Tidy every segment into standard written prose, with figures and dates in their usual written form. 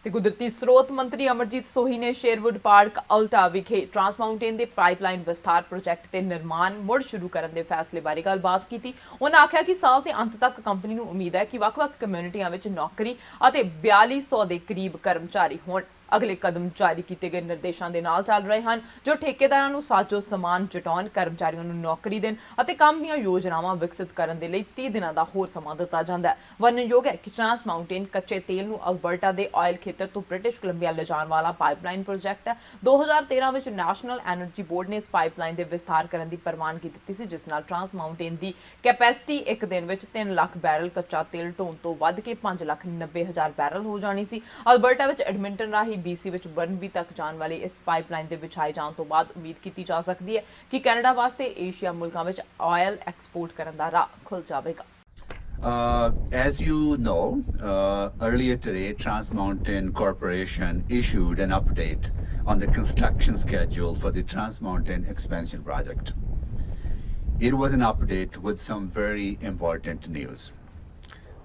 ਤੇ ਕੁਦਰਤੀ ਸਰੋਤ ਮੰਤਰੀ ਅਮਰਜੀਤ ਸੋਹੀ ਨੇ ਸ਼ੇਰਵੁੱਡ ਪਾਰਕ ਅਲਟਾ ਵਿਖੇ ਟਰਾਂਸ ਮਾਊਂਟੇਨ ਦੇ ਪਾਈਪਲਾਈਨ ਵਿਸਥਾਰ ਪ੍ਰੋਜੈਕਟ ਤੇ ਨਿਰਮਾਣ ਮੁੜ ਸ਼ੁਰੂ ਕਰਨ ਦੇ ਫੈਸਲੇ ਬਾਰੇ ਗੱਲਬਾਤ ਕੀਤੀ। ਉਹਨਾਂ ਆਖਿਆ ਕਿ ਸਾਲ ਦੇ ਅੰਤ ਤੱਕ ਕੰਪਨੀ ਨੂੰ ਉਮੀਦ ਹੈ ਕਿ ਵੱਖ-ਵੱਖ ਕਮਿਊਨਿਟੀਆਂ ਵਿੱਚ ਨੌਕਰੀ ਅਤੇ 4200 ਦੇ ਕਰੀਬ ਕਰਮਚਾਰੀ ਹੋਣ। अगले कदम जारी किए गए निर्देशों के नाल चल रहे हैं जो ठेकेदारां नूं साजो समान जुटाउण, कर्मचारियों नूं नौकरी देण अते काम दीआं योजनावां विकसित करन दे लई 30 दिनां दा होर समां दित्ता जांदा है। वर्णनयोग है कि ट्रांस माउंटेन कच्चे तेल नूं अल्बर्टा दे ऑयल खेतर तो ब्रिटिश कोलंबिया लिजाण वाला पाइपलाइन प्रोजैक्ट है। 2013 विच नैशनल एनर्जी बोर्ड ने इस पाइपलाइन के विस्तार करने की प्रवानगी दी सी, जिस नाल ट्रांस माउंटेन की कैपेसिटी एक दिन में 3 लाख बैरल कच्चा तेल ढोण तो वध के 5,90,000 बैरल हो जानी सी। अल्बर्टा विच एडमिंटन राही BC विच बर्नबी तक जाने वाली इस पाइपलाइन के बिछाए जाने तो बाद उम्मीद की जा सकती है कि कैनेडा वास्ते एशिया मुल्कां विच ऑयल एक्सपोर्ट करने का राह खुल जाएगा। As you know, earlier today, Trans Mountain Corporation issued an update on the construction schedule for the Trans Mountain expansion project. It was an update with some very important news.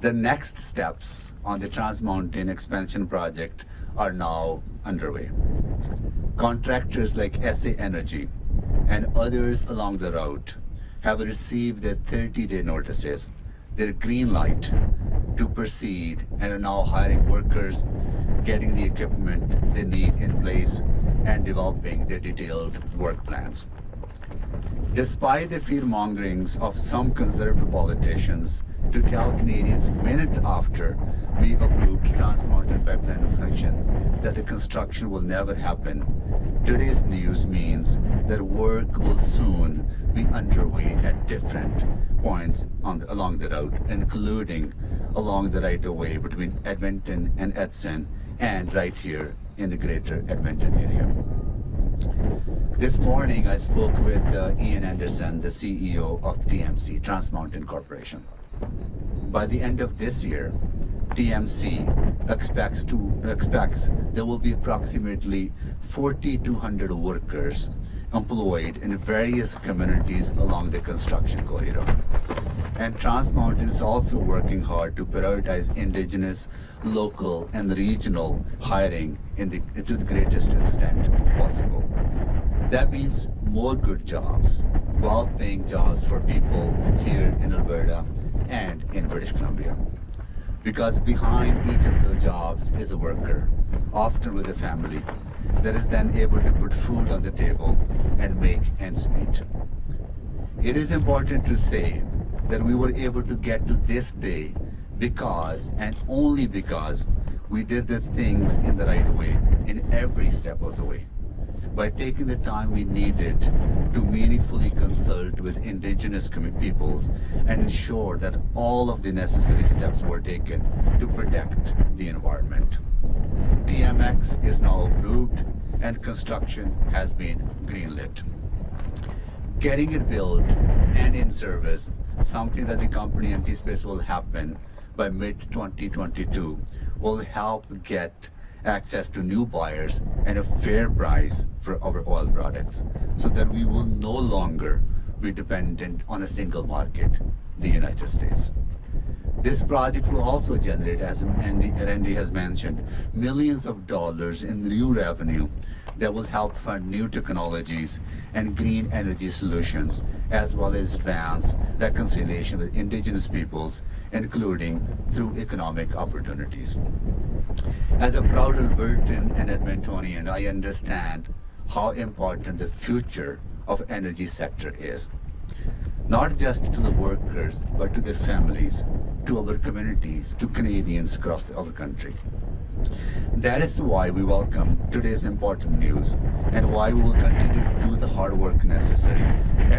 The next steps on the Trans Mountain expansion project are now underway. Contractors like SA Energy and others along the route have received their 30-day notices, their green light to proceed, and are now hiring workers, getting the equipment they need in place, and developing their detailed work plans. Despite the fear-mongerings of some conservative politicians to tell Canadians minutes after we approved Trans Mountain Pipeline connection that the construction will never happen, today's news means that work will soon be underway at different points along the route, including along the right-of-way between Edmonton and Edson, and right here in the greater Edmonton area. This morning I spoke with Ian Anderson, the CEO of TMC, Trans Mountain Corporation. By the end of this year, TMC expects there will be approximately 4,200 workers employed in various communities along the construction corridor. And Trans Mountain is also working hard to prioritize Indigenous, local and regional hiring to the greatest extent possible. That means more good jobs, well-paying jobs for people here in Alberta and in British Columbia. Because behind each of the jobs is a worker, often with a family, that is then able to put food on the table and make ends meet. It is important to say that we were able to get to this day because, and only because, we did the things in the right way in every step of the way. By taking the time we needed to meaningfully consult with Indigenous peoples and ensure that all of the necessary steps were taken to protect the environment. TMX is now approved and construction has been greenlit. Getting it built and in service, something that the company anticipates will happen by mid-2022, will help get access to new buyers and a fair price for our oil products, so that we will no longer be dependent on a single market, the United States. This project will also generate, as Randy has mentioned, millions of dollars in new revenue that will help fund new technologies and green energy solutions, as well as advance reconciliation with Indigenous peoples, including through economic opportunities. As a proud Albertan and Edmontonian, I understand how important the future of energy sector is. Not just to the workers, but to their families, to our communities, to Canadians across our country. That is why we welcome today's important news, and why we will continue to do the hard work necessary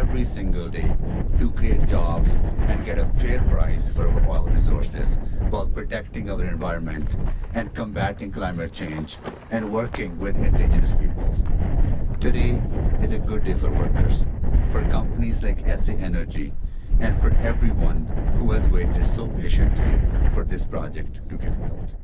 every single day to create jobs and get a fair price for our oil resources, while protecting our environment and combating climate change and working with Indigenous peoples. Today is a good day for workers, for companies like SA Energy, and for everyone who has waited so patiently for this project to get built.